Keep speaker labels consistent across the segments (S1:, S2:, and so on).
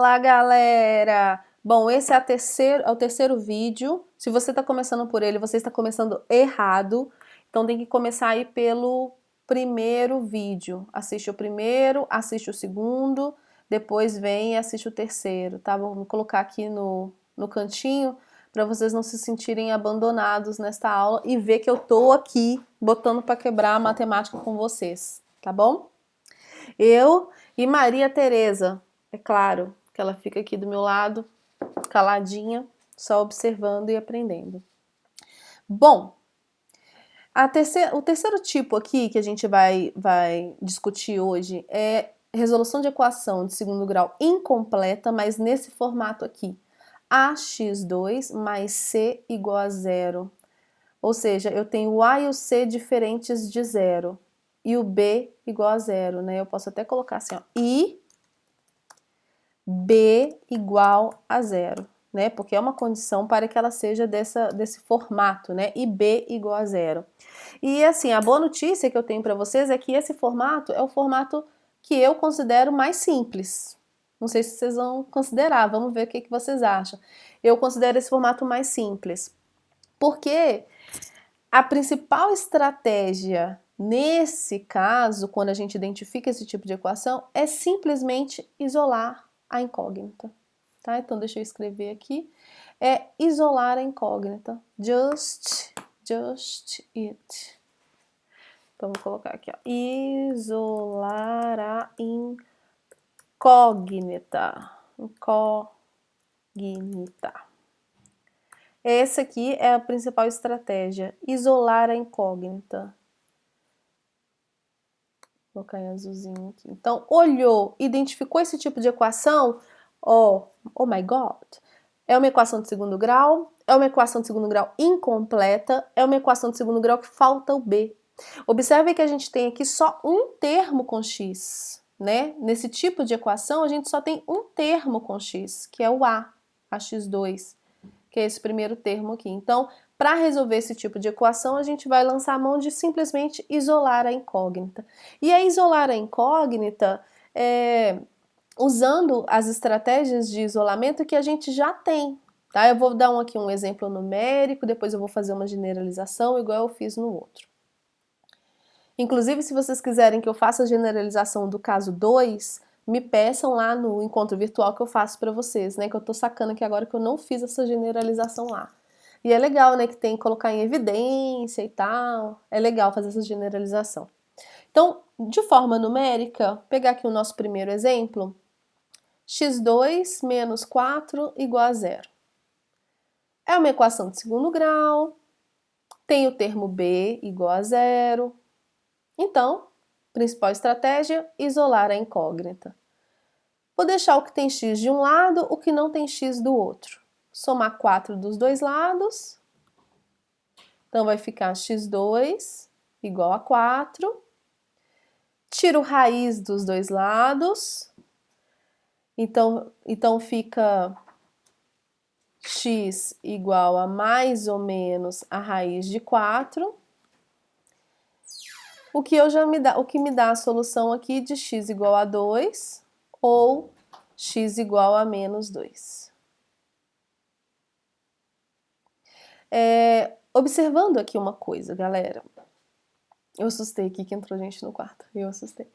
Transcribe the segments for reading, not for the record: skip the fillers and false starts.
S1: Fala, galera! Bom, esse é o terceiro vídeo. Se você está começando por ele, você está começando errado. Então tem que começar aí pelo primeiro vídeo. Assiste o primeiro, assiste o segundo, depois vem e assiste o terceiro, tá? Vou colocar aqui no cantinho para vocês não se sentirem abandonados nesta aula e ver que eu tô aqui botando para quebrar a matemática com vocês, tá bom? Eu e Maria Tereza, é claro, que ela fica aqui do meu lado, caladinha, só observando e aprendendo. Bom, o terceiro tipo aqui que a gente vai discutir hoje é resolução de equação de segundo grau incompleta, mas nesse formato aqui. Ax2 mais c igual a zero. Ou seja, eu tenho o A e o C diferentes de zero. E o B igual a zero, né? Eu posso até colocar assim, ó. I B igual a zero, né? Porque é uma condição para que ela seja desse formato, né? E B igual a zero. E assim, a boa notícia que eu tenho para vocês é que esse formato é o formato que eu considero mais simples. Não sei se vocês vão considerar, vamos ver o que vocês acham. Eu considero esse formato mais simples. Porque a principal estratégia nesse caso, quando a gente identifica esse tipo de equação, é simplesmente isolar a incógnita, tá? Então deixa eu escrever aqui. É isolar a incógnita. Just it. Então vou colocar aqui, ó. Isolar a incógnita. Essa aqui é a principal estratégia, isolar a incógnita. Vou colocar em azulzinho aqui. Então, olhou, identificou esse tipo de equação, oh my God, é uma equação de segundo grau, é uma equação de segundo grau incompleta, é uma equação de segundo grau que falta o B. Observe que a gente tem aqui só um termo com x, né? Nesse tipo de equação, a gente só tem um termo com x, que é o A, ax2, que é esse primeiro termo aqui. Então, para resolver esse tipo de equação, a gente vai lançar a mão de simplesmente isolar a incógnita. E a isolar a incógnita usando as estratégias de isolamento que a gente já tem. Tá? Eu vou dar aqui um exemplo numérico, depois eu vou fazer uma generalização igual eu fiz no outro. Inclusive, se vocês quiserem que eu faça a generalização do caso 2, me peçam lá no encontro virtual que eu faço para vocês, né? Que eu tô sacando aqui agora que eu não fiz essa generalização lá. E é legal, né, que tem que colocar em evidência e tal. É legal fazer essa generalização. Então, de forma numérica, pegar aqui o nosso primeiro exemplo. x2 menos 4 igual a zero. É uma equação de segundo grau. Tem o termo b igual a zero. Então, principal estratégia, isolar a incógnita. Vou deixar o que tem x de um lado, o que não tem x do outro. Somar 4 dos dois lados. Então, vai ficar x2 igual a 4. Tiro raiz dos dois lados. Então fica x igual a mais ou menos a raiz de 4. O que me dá a solução aqui de x igual a 2 ou x igual a menos 2. Observando aqui uma coisa, galera. Eu assustei aqui que entrou gente no quarto. Eu assustei.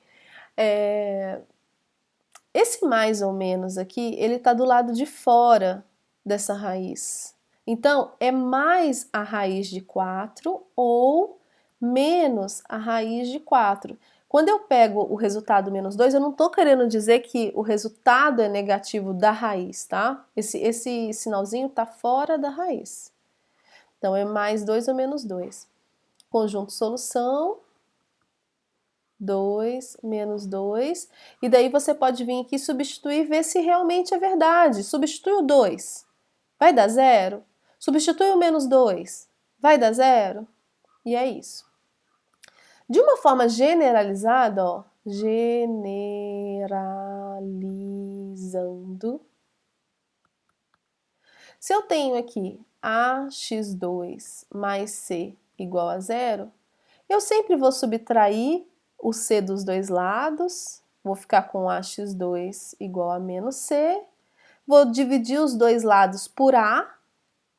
S1: Esse mais ou menos aqui, ele tá do lado de fora dessa raiz. Então, é mais a raiz de 4 ou menos a raiz de 4. Quando eu pego o resultado menos 2, eu não estou querendo dizer que o resultado é negativo da raiz, tá? Esse sinalzinho está fora da raiz. Então, é mais 2 ou menos 2. Conjunto solução, 2 menos 2. E daí você pode vir aqui substituir e ver se realmente é verdade. Substitui o 2, vai dar 0. Substitui o menos 2, vai dar 0. E é isso. De uma forma generalizada, ó, generalizando, se eu tenho aqui ax2 mais c igual a 0, eu sempre vou subtrair o c dos dois lados, vou ficar com ax2 igual a menos c, Vou dividir os dois lados por A,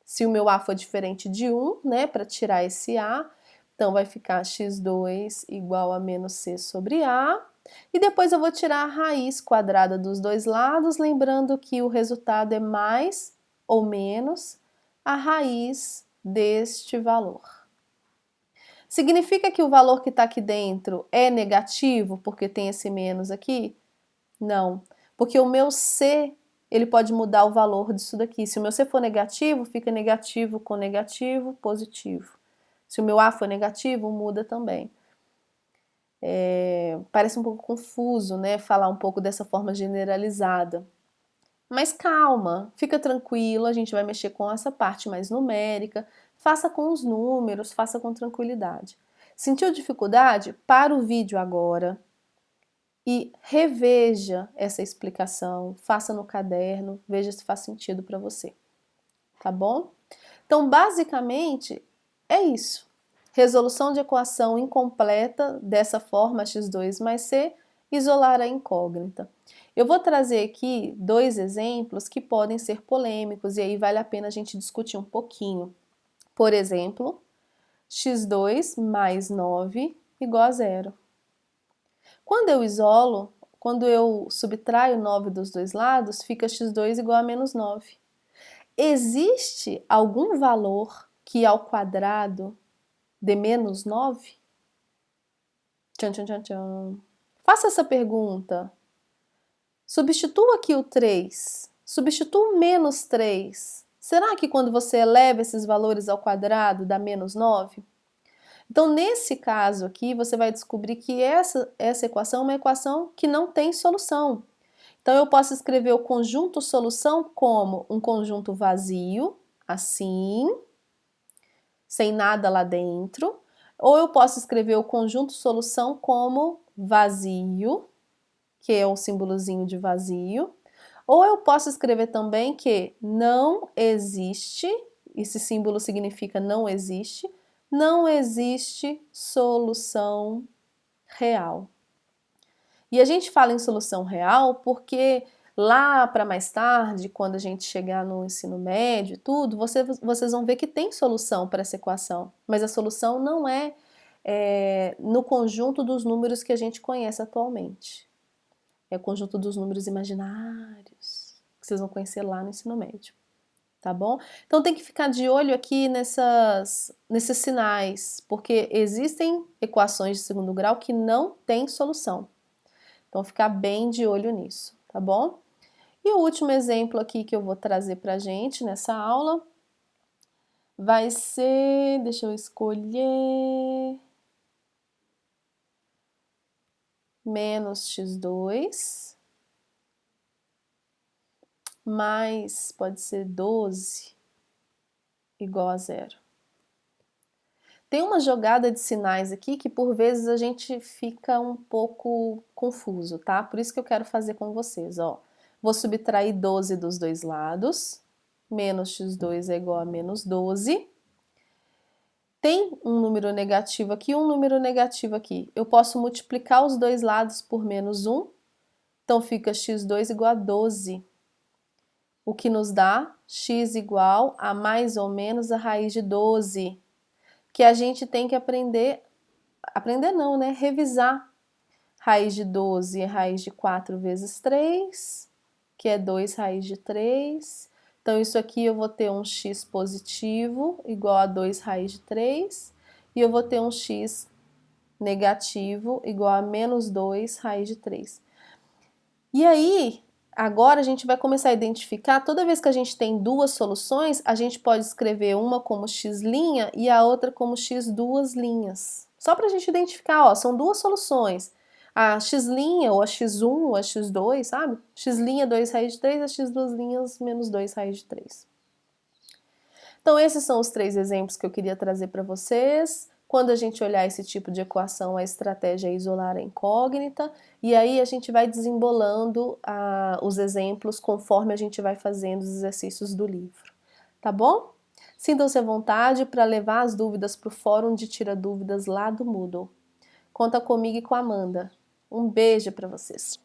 S1: se o meu A for diferente de 1, né, para tirar esse A. Então, vai ficar x2 igual a menos c sobre A. E depois eu vou tirar a raiz quadrada dos dois lados, lembrando que o resultado é mais ou menos a raiz deste valor. Significa que o valor que está aqui dentro é negativo, porque tem esse menos aqui? Não, porque o meu C, ele pode mudar o valor disso daqui. Se o meu C for negativo, fica negativo com negativo, positivo. Se o meu A for negativo, muda também. Parece um pouco confuso, né, falar um pouco dessa forma generalizada. Mas calma, fica tranquilo, a gente vai mexer com essa parte mais numérica, faça com os números, faça com tranquilidade. Sentiu dificuldade? Para o vídeo agora e reveja essa explicação, faça no caderno, veja se faz sentido para você, tá bom? Então, basicamente, é isso. Resolução de equação incompleta dessa forma, x2 mais c, isolar a incógnita. Eu vou trazer aqui dois exemplos que podem ser polêmicos e aí vale a pena a gente discutir um pouquinho. Por exemplo, x2 mais 9 igual a zero. Quando eu isolo, quando eu subtraio 9 dos dois lados, fica x2 igual a menos 9. Existe algum valor que ao quadrado dê menos 9? Tchan, tchan, tchan, tchan. Faça essa pergunta. Substitua aqui o 3. Substitua o menos 3. Será que quando você eleva esses valores ao quadrado dá menos 9? Então, nesse caso aqui, você vai descobrir que essa equação é uma equação que não tem solução. Então, eu posso escrever o conjunto solução como um conjunto vazio, assim, sem nada lá dentro, ou eu posso escrever o conjunto solução como vazio, que é o símbolozinho de vazio, ou eu posso escrever também que não existe, esse símbolo significa não existe solução real. E a gente fala em solução real porque lá para mais tarde, quando a gente chegar no ensino médio e tudo, vocês vão ver que tem solução para essa equação, mas a solução não é, no conjunto dos números que a gente conhece atualmente. É o conjunto dos números imaginários, que vocês vão conhecer lá no ensino médio. Tá bom? Então tem que ficar de olho aqui nesses sinais, porque existem equações de segundo grau que não têm solução. Então ficar bem de olho nisso, tá bom? E o último exemplo aqui que eu vou trazer pra gente nessa aula vai ser, deixa eu escolher, menos x2 mais, pode ser 12 igual a zero. Tem uma jogada de sinais aqui que por vezes a gente fica um pouco confuso, tá? Por isso que eu quero fazer com vocês, ó. Vou subtrair 12 dos dois lados, menos x2 é igual a menos 12. Tem um número negativo aqui e um número negativo aqui. Eu posso multiplicar os dois lados por menos 1, então fica x2 igual a 12, o que nos dá x igual a mais ou menos a raiz de 12. Que a gente tem que aprender não, né? Revisar. Raiz de 12 é raiz de 4 vezes 3, que é 2 raiz de 3. Então, isso aqui eu vou ter um x positivo igual a 2 raiz de 3, e eu vou ter um x negativo igual a menos 2 raiz de 3. E aí, agora a gente vai começar a identificar, toda vez que a gente tem duas soluções, a gente pode escrever uma como x' e a outra como x duas linhas. Só para a gente identificar, ó, são duas soluções. A x' ou a x1 ou a x2, sabe? X' 2 raiz de 3, a x duas linhas menos 2 raiz de 3. Então esses são os três exemplos que eu queria trazer para vocês. Quando a gente olhar esse tipo de equação, a estratégia é isolar a incógnita, e aí a gente vai desembolando os exemplos conforme a gente vai fazendo os exercícios do livro. Tá bom? Sintam-se à vontade para levar as dúvidas para o fórum de Tira Dúvidas lá do Moodle. Conta comigo e com a Amanda. Um beijo para vocês!